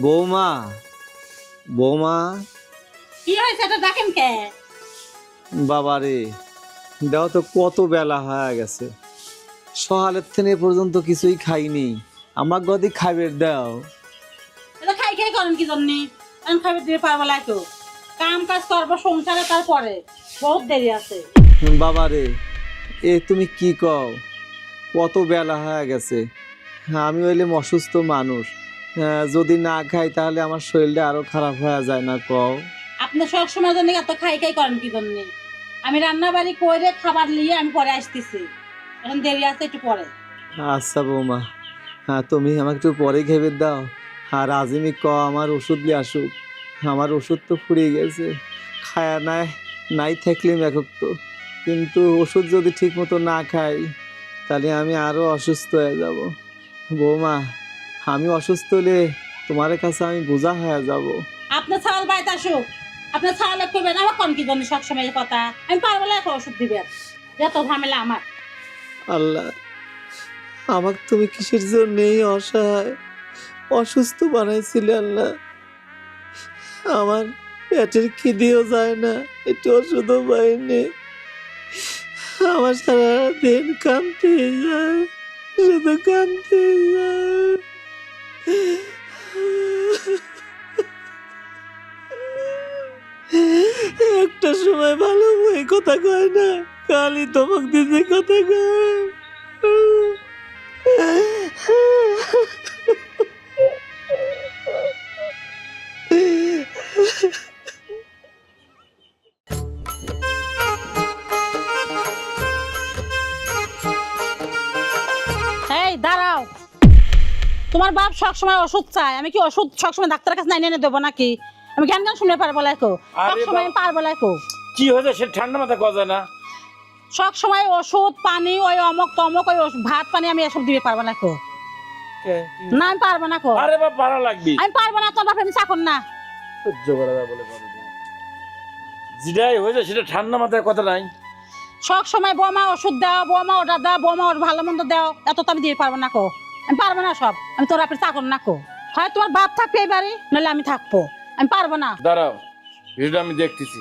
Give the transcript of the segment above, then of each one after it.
বৌমা, বৌমা, কি হয়েছে এটা দেখেন কে? বাবারে, দাও তো কত বেলা হয়ে গেছে, সকালের থেকে এ পর্যন্ত কিছুই খাইনি। আমার গদি খাইবে দাও। এটা খাই খাই করেন কি জন্য? এখন খাইবে দিয়ে পারবো লাগতো, কাম কাজ করবো সংসারে, তারপরে বহুত দেরি আছে। বাবারে, এ তুমি কি কও? কত বেলা হয়ে গেছে, আমি হইলাম অসুস্থ মানুষ, যদি না খাই তাহলে আমার শরীরটা আরো খারাপ হয়ে যায় না কও? আপনি সব সময় জন্য এত খাই খাই করেন কি জন্য? আমি রান্না বাড়ি করে খাবার নিয়ে আমি পরে আসতেছি, এখন দেরি আছে একটু পরে। আচ্ছা বৌমা, হ্যাঁ তুমি আমাকে একটু পরে খেয়ে দাও। আর আজিমি আমার ওষুধ নিয়ে আসুক, আমার ওষুধ তো ফুরিয়ে গেছে। খায়া নাই নাই থাকলে একক তো, কিন্তু ওষুধ যদি ঠিক মতো না খাই তাহলে আমি আরও অসুস্থ হয়ে যাব। বৌমা, আমি অসুস্থ হলে তোমার কাছে আমি বোঝা হয়ে যাব। আপনার ছাগল বাড়িতে আসুক, আপনার ছাগল করবেন আমার কোন কি জন্য সবসময় কথা? আমি পারবো না একটা ওষুধ দিবেন, যত ঝামেলা আমার। আল্লাহ, আমাকে তুমি কিসের জন্য এই অসহায় অসুস্থ বানাইছিলে আল্লাহ? আমার পেটের খিদেও যায় না, একটু ওষুধও পাইনি। আমার সারা দিন কাঁদতে যায়, শুধু কাঁদতে যায়। একটা সময় ভালো বই কথা কয় না, কালি তোমাক দিতে কথা কয়। এই দাঁড়াও, তোমার বাপ সবসময় ওষুধ চায়, আমি কি ওষুধ সবসময় ডাক্তারের কাছে এনে দেবো নাকি? আমি জ্ঞান জ্ঞান শুনে পারবো লাইকো, সবসময় আমি পারবো লাইকো। কি হয়েছে সে ঠান্ডা মাথা কথা না? সব সময় ওষুধ পানি ওই অমক তমক ওই ভাত পানি আমি এসব দিতে পারবো না কো। না আমি পারবো না কো। আরে বাপ পারা লাগবি, আমি পারবো না, তোর বাপ আমি চাকর না। সহ্য করা যায় বলে পারবি না। যেটাই হয়েছে সেটা ঠান্ডা মাথায় কথা নাই। সব সময় বৌমা ওষুধ দাও, বৌমা ওটা দাও, বৌমা ওর ভালো মন্দ দাও, এত তো আমি দিতে পারবো না কো। আমি পারবো না সব, আমি তোর বাপের চাকর না কো। হয় তোমার বাপ থাকবে এই বাড়ি, নাহলে আমি থাকবো, আমি পারবো না। দাঁড়াও, এটা আমি দেখতেছি,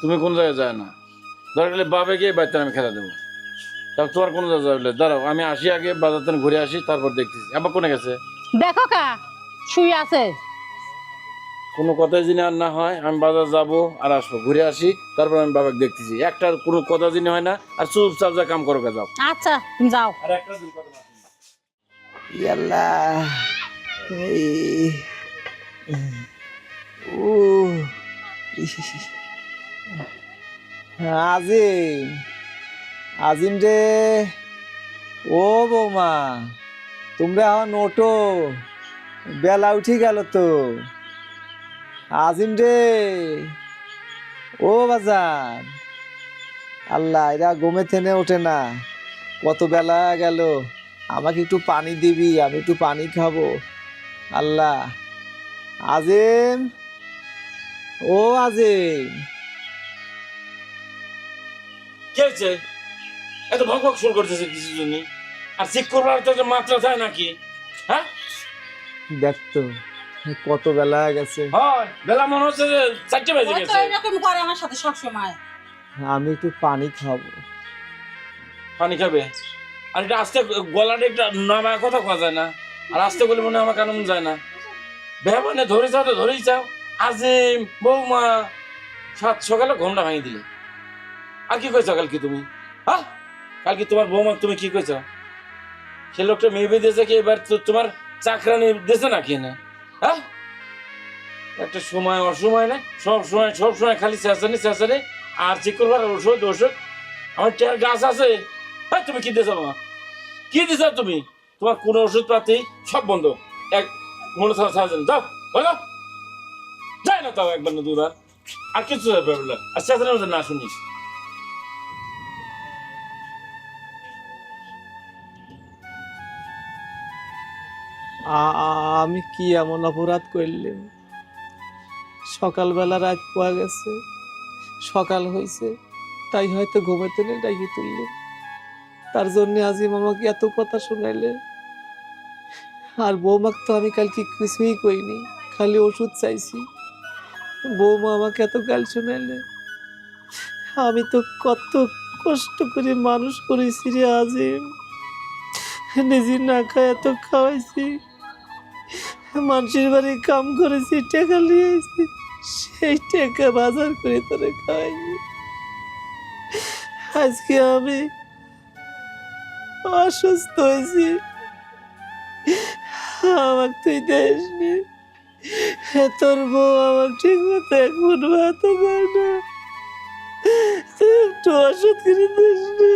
তুমি কোন জায়গায় যায় না। দরকার হলে বাবে গিয়ে বাড়িতে আমি খেলা দেবো, তাও তোমার কোনো জায়গায় যাবে না। দাঁড়াও আমি আসি, আগে বাজার থেকে ঘুরে আসি, তারপর দেখতেছি। আবার কোনে গেছে? দেখো কা শুয়ে আছে। কোনো কথাই যিনি আর না হয়, আমি বাজার যাবো আর আসবো, ঘুরে আসি, তারপর আমি বাবাকে দেখতেছি। একটা কোনো কথা যিনি হয় না, আর চুপচাপ যা কাম করো যাও। আচ্ছা তুমি যাও। আর একটা দিন কথা না। ইয়াল্লা, এই ও আজিম, আজিম রে, ও বৌমা, তোমরা এখন ওঠো, বেলা উঠি গেল তো। আজিম রে, ও বাজার, আল্লাহ, এরা ঘুমে থেনে ওঠে না, কত বেলা গেল। আমাকে একটু পানি দিবি, আমি একটু পানি খাবো। আল্লাহ, আজিম, ও আজিম। কি হয়েছে? এত ভক ভক শুরু করতেছে কিছু জন্য? আর চেক করবার তো একটা মাত্রা থাকে নাকি? হ্যাঁ, দেখ তো কত বেলা গেছে, হয় বেলা মনে হচ্ছে যে 4টা বেজে ওই তো গেছে। এরকম করে আমার সাথে সব সময়। আমি একটু পানি খাবো। পানি খাবে? আর এটা আস্তে গলাটা একটা নামায় কথা কওয়া যায় না, আর আস্তে বলে মনে হয় আমার কানে যায় না। বেহাবানে ধরে যাও তো ধরেই যাও। আজিম, বৌমা, সাত সকালে ঘুমটা ভাঙিয়ে দিলে। আর কি কইছো কালকে তুমি? হ্যাঁ, কালকে তোমার বৌমা তুমি কি কইছো? সে লোকটা মেয়ে বেঁধে দিয়েছে কি এবার তোমার চাকরানি দিয়েছে নাকি না? হ্যাঁ, একটা সময় অসময় না, সব সময় খালি চেঁচানি চেঁচানি। আর চেক করবার ওষুধ ওষুধ। আমার টের গাছ আছে। হ্যাঁ, তুমি কি দিয়েছ বাবা? কি দিয়েছ তুমি? তোমার কোনো ওষুধ পাতি সব বন্ধ। এক মনে ছাড়া ছাড়া যাও, বলো যাই না, তাও একবার না দুবার। আর কিছু ব্যাপার না, আর চেঁচানোর না শুনি। আমি কি এমন অপরাধ করলাম? সকালবেলা রাত পোয়া গেছে, সকাল হয়েছে, তাই হয়তো ঘুমাইতে নেই ডাকি তুললেন। তার জন্য আজিম আমাকে এত কথা শুনাইলে। আর বৌমাকে তো আমি কালকে কিছুই কইনি, খালি ওষুধ চাইছি। বৌমা আমাকে এত গাল শোনাইলে। আমি তো কত কষ্ট করে মানুষ করেছি রে আজিম, নিজে না খায় এত খাওয়াইছি, মানুষের বাড়ি কাম করেছি, টাকা লিয়েছি, সেই টাকা বাজার করে তোরে খাওয়াইছি। আজকে আমি অসুস্থ হয়েছি, আমাকে তুই দেসনি। তোর বউ আমার ঠিক মতো এক ফুট ভাতও দেয় না, তুই একটু ওষুধ কিনে দিসনি।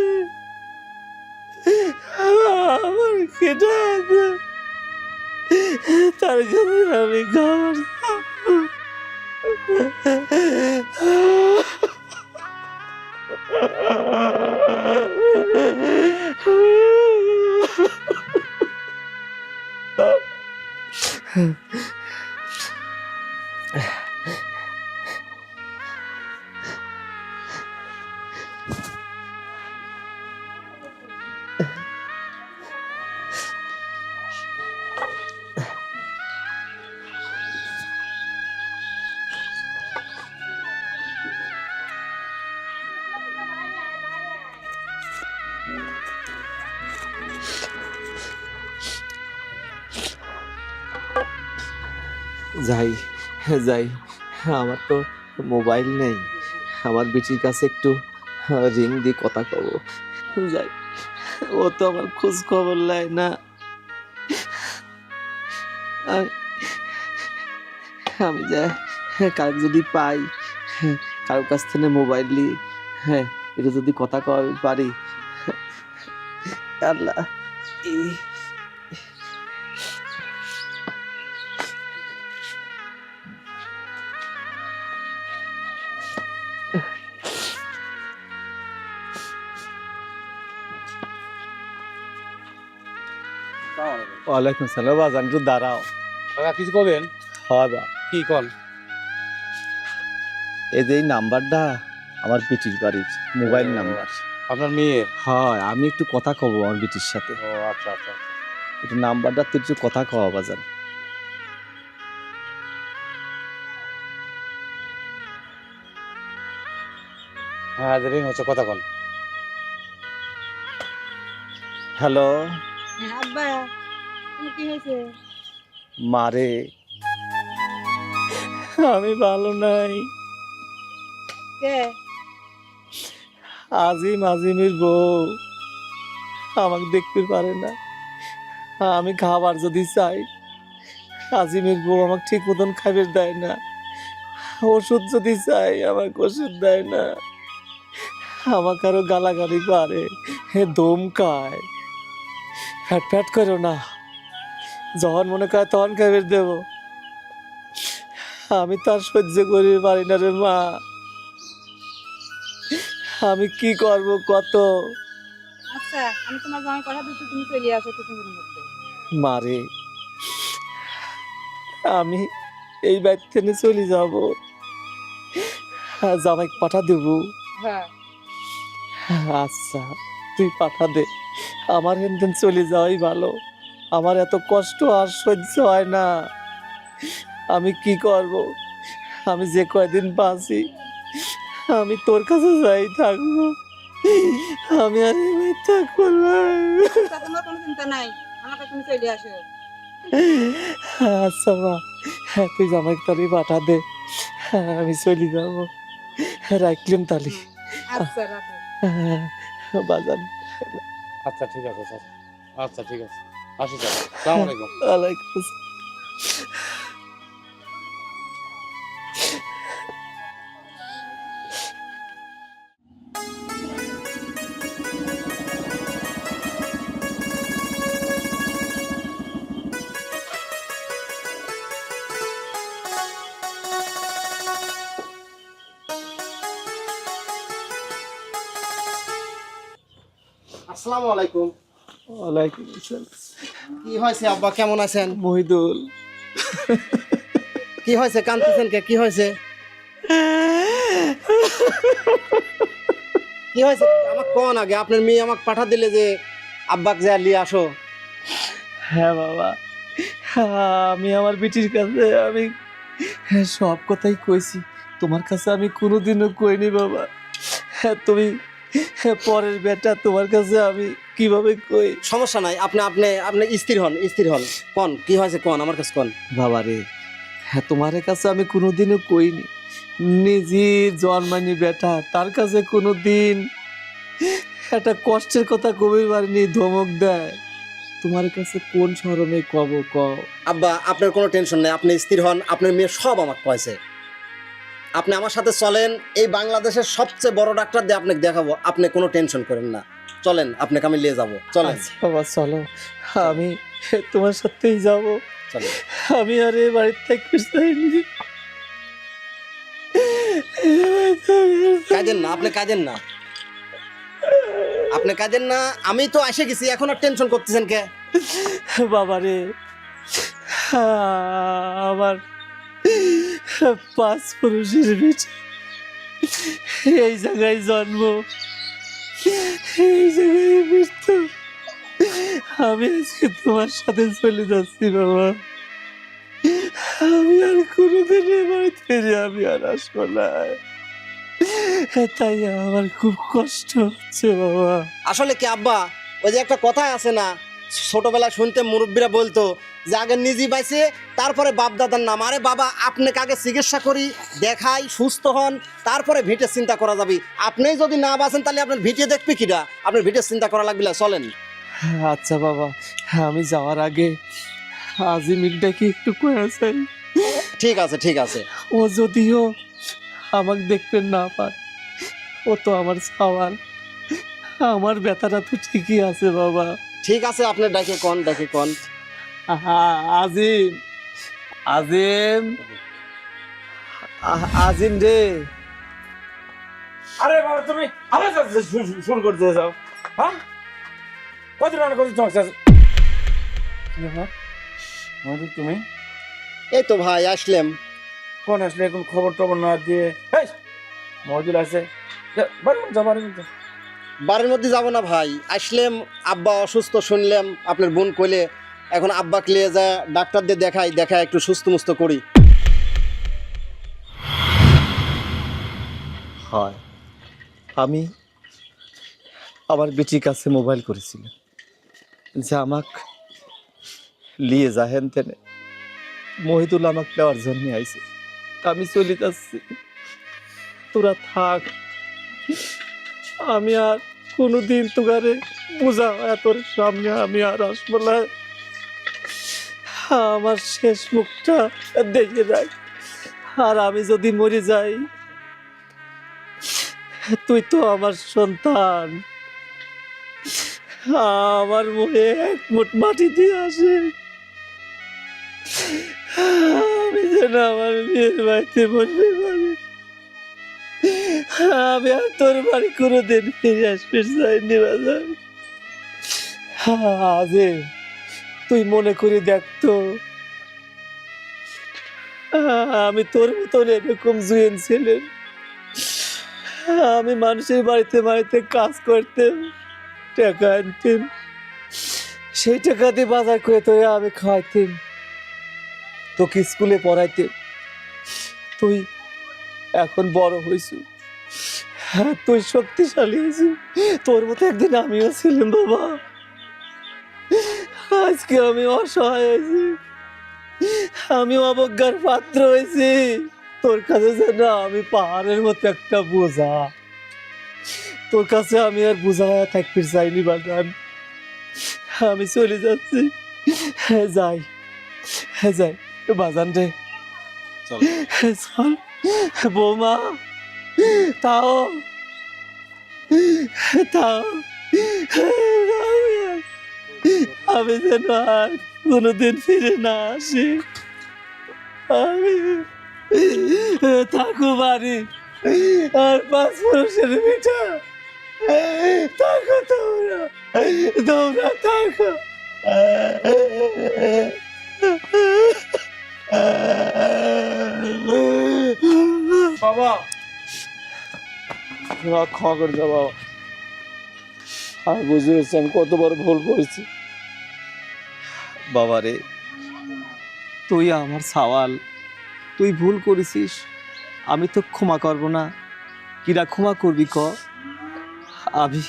আমার কেটে আছে, তার কাছে আমি খাবার যাই যাই। আমার তো মোবাইল নেই, আমার বিটির কাছে একটু রিং দিয়ে কথা কব। যাই, ও তো আমার খোঁজ খবর নেয় না। আমি যাই, কার যদি পাই, কারোর কাছ থেকে মোবাইল নিয়ে এটা যদি কথা কওয়া পারি। আল্লাহ, ওয়ালাইকুম সালাম। বাজান একটু দাঁড়াও। কিছু করবেন? হয় বা, কি কল? এই যে এই নাম্বারটা আমার বিটির বাড়ির মোবাইল নাম্বার। আপনার মেয়ের? হয়, আমি একটু কথা কব আমার বিটির সাথে। ও আচ্ছা আচ্ছা আচ্ছা। একটু নাম্বারটা তুই একটু কথা কওয়া বাজান। হ্যাঁ, রিং হচ্ছে, কথা কল। হ্যালো আব্বা, তোমার কি হয়েছে? মারে, আমি ভালো নাই। কে? আজিমের বউ আমাকে দেখতে পারে না। আমি খাবার যদি চাই, আজিমের বউ আমাকে ঠিক মতন খাবার দেয় না। ওষুধ যদি চাই, আমাকে ওষুধ দেয় না। আমাকে আরো গালাগালি পারে, দম খায়। ফ্যাট ফ্যাট করো না, যখন মনে করে তখন খাবার দেব। আমি তার সহ্য করি পারি না রে মা। আমি কি করব কত? আচ্ছা, আমি তোমার জামাই কথা দিচ্ছি, তুমি চলে আসো কিছুদিনের মধ্যে। মারে, আমি এই বাড়ি থেকে চলে যাব, জামাই পাঠা দেব। হ্যাঁ, আচ্ছা, তুই পাঠা দে, আমার হেনতেন চলে যাওয়াই ভালো। আমার এত কষ্ট আর সহ্য হয় না। আমি কি করব? আমি যে কয়দিন বাঁচি, আমি তোর কাছে যাই থাকবো। আমি আর এই বাড়ি থাকবো না। তোমার কোনো চিন্তা নাই, আমার কাছে তুমি চলে আসো। আচ্ছা মা, তুই জামাই তালি পাঠা দে, আমি চলে যাবো। রাখলাম তালি। আচ্ছা, রাখো। বাজান, আচ্ছা ঠিক আছে স্যার, আচ্ছা ঠিক আছে, আসি স্যার, আসসালামু আলাইকুম। ওয়ালাইকুম আসসালাম। আসসালামু আলাইকুম। ওয়ালাইকুম আসসালাম। কি হয়েছে আব্বা, কেমন আছেন? মহিদুল, কি হয়েছে, কাঁদতেছেন কে? কি হয়েছে? কি হয়েছে আমাকে কোন আগে। আপনার মেয়ে আমাকে পাঠা দিলে যে আব্বাকে যা নিয়ে আসো। হ্যাঁ বাবা, আমি আমার বিটির কাছে আমি সব কথাই কইছি, তোমার কাছে আমি কোনোদিনও কইনি বাবা। তুমি পরের বেটা, তোমার কাছে আমি কিভাবে কই? সমস্যা নাই, আপনি আপনি আপনি স্থির হন, স্থির হন। কোন কি হয়েছে কোন, আমার কাছে কোন। বাবা রে, তোমার কাছে আমি কোনোদিনও কইনি। নিজে জন্মানি বেটা, তার কাছে কোনোদিন একটা কষ্টের কথা কবি পারিনি, ধমক দেয়। তোমার কাছে কোন শরমে কব কও? আব্বা আপনার কোনো টেনশন নেই, আপনি স্থির হন। আপনার মেয়ে সব আমাকে কয়েছে। আপনি আমার সাথে চলেন, এই বাংলাদেশের সবচেয়ে বড় ডাক্তার দিয়ে আপনাকে দেখাবো। আপনি কোনো টেনশন করেন না, চলেন, আপনাকে আমি নিয়ে যাবো। চলেন আচ্ছা বাবা চলো, আমি তোমার সাথেই যাব। চলেন। আমি আর এই বাড়ির থাকতে চাইনি। কাঁদেন না, আপনি কাঁদেন না, আপনি কাঁদেন না। আমি তো এসে গেছি, এখন আর টেনশন করতেছেন কে? বাবা রে, আমার 5 পুরুষের বিটি, এই জায়গায় জন্ম, এই জায়গায় মৃত্যু। আমি আজকে তোমার সাথে চলে যাচ্ছি বাবা। আমি আর কোনোদিন এ বাড়িতে ফিরে আমি আর আসবো না। তাই আমার খুব কষ্ট হচ্ছে বাবা। আসলে কি আব্বা, ওই যে একটা কথা আছে না, ছোটবেলায় শুনতে মুরব্বীরা বলতো যে আগে নিজে বাইছে তারপরে বাপ দাদার নাম। আরে বাবা, আপনাকে আগে চিকিৎসা করি, দেখাই, সুস্থ হন, তারপরে ভিটের চিন্তা করা যাবে। আপনি যদি না বাঁচেন তাহলে আপনার ভিটে দেখবে কিনা? আপনার ভিটের চিন্তা করা লাগবে না, চলেন। আচ্ছা বাবা, আমি যাওয়ার আগে আজিমিকটা কি একটু কয়েছে? ঠিক আছে, ঠিক আছে। ও যদিও আমাকে দেখতে না পায়, ও তো আমার সওয়াল, আমার ব্যথাটা তো ঠিকই আছে বাবা। ঠিক আছে, আপনার ডাকে কন, ডাকে কন। আজিম, আজিম, আজিম রে। আরে বাবা তুমি আরে শুরু করতে যাও, হ্যাঁ? কদিন রান্না করতে তোমার কাছে কি ব্যাপার? মহিদুল তুমি এই তো ভাই আসলাম। কোন আসলে এখন খবর টবর না দিয়ে? হেই, মহিদুল আছে, বাড়ির মধ্যে যাও, বাড়ির মধ্যে। বাড়ির মধ্যে যাব না ভাই, আসলাম। আব্বা অসুস্থ শুনলাম, আপনার বোন কইলে, এখন আব্বাকে নিয়ে যা ডাক্তারদের দেখাই, দেখায় একটু সুস্থ মুস্ত করি। হয়, আমি আমার বেটির কাছে মোবাইল করেছিলাম যে আমাক লিয়ে যাহেন তেনে। মহিদুল আমাকে নেওয়ার জন্য আইছে, আমি চলে যাচ্ছি, তোরা থাক। আমি আর কোনোদিন তোগারে বোঝা হয় তোর সামনে আমি আর আসবো না। আমার শেষ মুখটা দেখে রাখ। আর আমি যদি মরে যাই, তুই তো আমার সন্তান, আমার মুখে এক মুঠ মাটি দিয়ে আসে। আমি যেন আমার মেয়ের বাড়িতে বসতে পারি। আমি আর তোর বাড়ি কোনোদিন ফিরে আসতে চাইনি বাজার। আজে তুই মনে করে দেখতো, আমি তোর মতন এরকম জুয়েন ছিলেন। আমি মানুষের বাড়িতে বাড়িতে কাজ করতাম, টাকা আনতাম, সেই টাকা দিয়ে বাজার করে তোরে আমি খাওয়াইতাম, তোকে স্কুলে পড়াইতাম। তুই এখন বড় হয়েছু, হ্যাঁ তুই শক্তিশালী হয়েছু, তোর মতো একদিন আমিও ছিলাম বাবা। আজকে আমি অসহায় হয়েছি, আমি অবজ্ঞার পাত্র হয়েছি। তোর কাছে যেন আমি পাহাড়ের মতো একটা বোঝা। তোর কাছে আমি আর বোঝা হয়ে থাকতে চাইনি বাজান। আমি চলে যাচ্ছি, যাই যাই বাজান রে, চল। চল। বৌমা তাও তাও, আমি যেন আর কোনোদিন ফিরে না আসি। আমি থাকো বাড়ি আর 5 পুরুষের মিঠা, থাকো তোমরা, তোমরা থাকো। বাবা ক্ষমা করে দাও বাবা, আমি বুঝে গেছি আমি কত বড় ভুল করেছি। বাবা রে, তুই আমার সওয়াল, তুই ভুল করেছিস, আমি তো ক্ষমা করব না। কিরা ক্ষমা করবি ক? আমি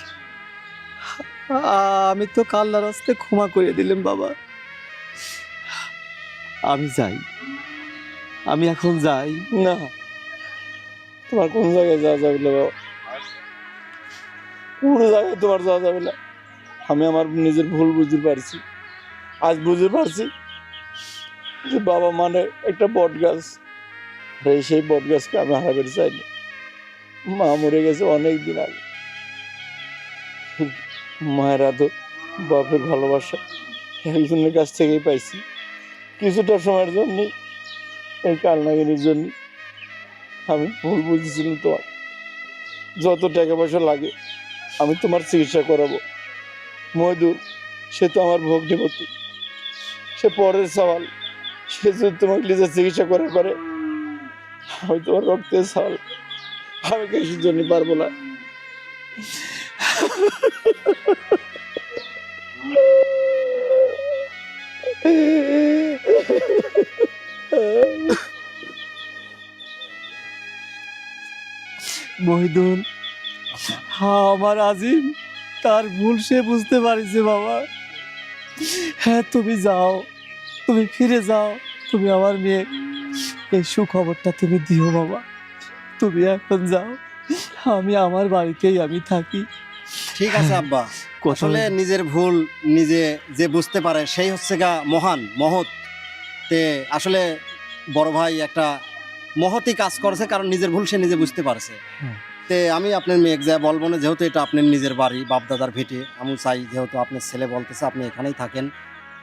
আমি তো কাল্লা রাস্তে ক্ষমা করে দিলাম বাবা। আমি যাই, আমি এখন যাই। না, তোমার কোন জায়গায় যাওয়া যাবে না বাবা, কোন জায়গায় তোমার যাওয়া যাবে না। আমি আমার নিজের ভুল বুঝতে পারছি, আজ বুঝতে পারছি যে বাবা মানে একটা বট গাছ, আর সেই বট গাছকে আমি হারাবের চাইনি। মা মরে গেছে অনেক দিন আগে, মায়ের আদর বাপের ভালোবাসা একজনের কাছ থেকেই পাইছি। কিছুটা সময়ের জন্য এই কালনাগিনীর জন্য আমি ভুল বুঝেছিলাম। তোমার যত টাকা পয়সা লাগে আমি তোমার চিকিৎসা করাবো। ময়দুর সে তো আমার ভগ্নিপতি, সে পরের সওয়াল, সে যদি তোমাকে নিজের চিকিৎসা করার পারে, আমি তোমার রক্তের সওয়াল, আমি কিছুর জন্য পারবো না। মহিদুল, হ্যাঁ আমার আজিম, তার ভুল সে বুঝতে পারিছে বাবা। হ্যাঁ তুমি যাও, তুমি ফিরে যাও, তুমি আমার মেয়ে এই সুখবরটা তুমি দিও বাবা। তুমি এখন যাও, আমি আমার বাড়িতেই আমি থাকি। ঠিক আছে আব্বা, আসলে নিজের ভুল নিজে যে বুঝতে পারে সেই হচ্ছে গা মহান মহৎ। তে আসলে বড় ভাই একটা মহৎই কাজ করেছে, কারণ নিজের ভুল সে নিজে বুঝতে পারছে। হ্যাঁ। তে আমি আপনার মেয়ে যা বলবো না, যেহেতু এটা আপনার নিজের বাড়ি, বাপদাদার ভিটে, আমি চাই যেহেতু আপনার ছেলে বলতেছে আপনি এখানেই থাকেন,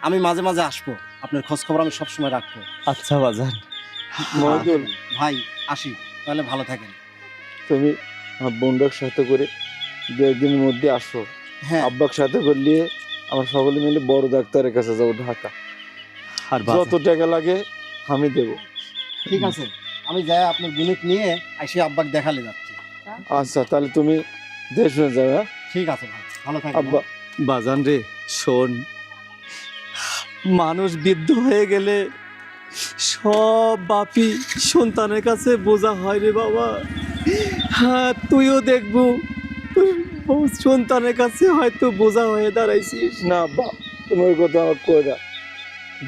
আমি মাঝে মাঝে আসবো, আপনার খোঁজ খবর আমি সবসময় রাখবো। আচ্ছা বাজান। মহিদুল, ভাই আসি তাহলে, ভালো থাকেন। তুমি আমার বোনটার সাথে করে দু একদিনের মধ্যে আসো। হ্যাঁ আব্বাক সাথে করলে আমরা সকলে মিলে বড় ডাক্তারের কাছে যাবো ঢাকা। আর যত টাকা লাগে আমি দেব। ঠিক আছে, আমি যাই আপনার বুনিক নিয়ে এসে আব্বাক দেখালে যাচ্ছি। আচ্ছা তাহলে তুমি দেশ শুনে যাবে। হ্যাঁ ঠিক আছে ভাই, ভালো থাকেন। আব্বা, বাজান রে, শোন, মানুষ বৃদ্ধ হয়ে গেলে সব বাপি সন্তানের কাছে বোঝা হয় রে বাবা। হ্যাঁ তুইও দেখবো, তুই সন্তানের কাছে হয়তো বোঝা হয়ে দাঁড়াইছিস। না আব্বা, তুমি ওই কথা আমার কইরা,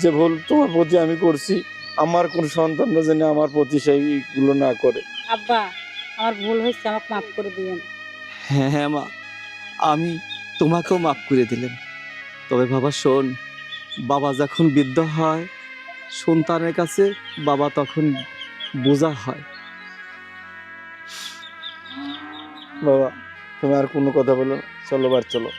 যে ভুল তোমার প্রতি আমি করছি, আমার কোন সন্তানরা যেন আমার প্রতি সেইগুলো না করে। আব্বা, আমার ভুল হয়েছে, আমাকে মাফ করে দিবেন। হ্যাঁ হ্যাঁ মা, আমি তোমাকেও মাফ করে দিলাম। তবে বাবা শোন, বাবা যখন বৃদ্ধ হয় সন্তানের কাছে বাবা তখন বোঝা হয়। বাবা তুমি আর কোনো কথা বলো না, চলো বার চলো।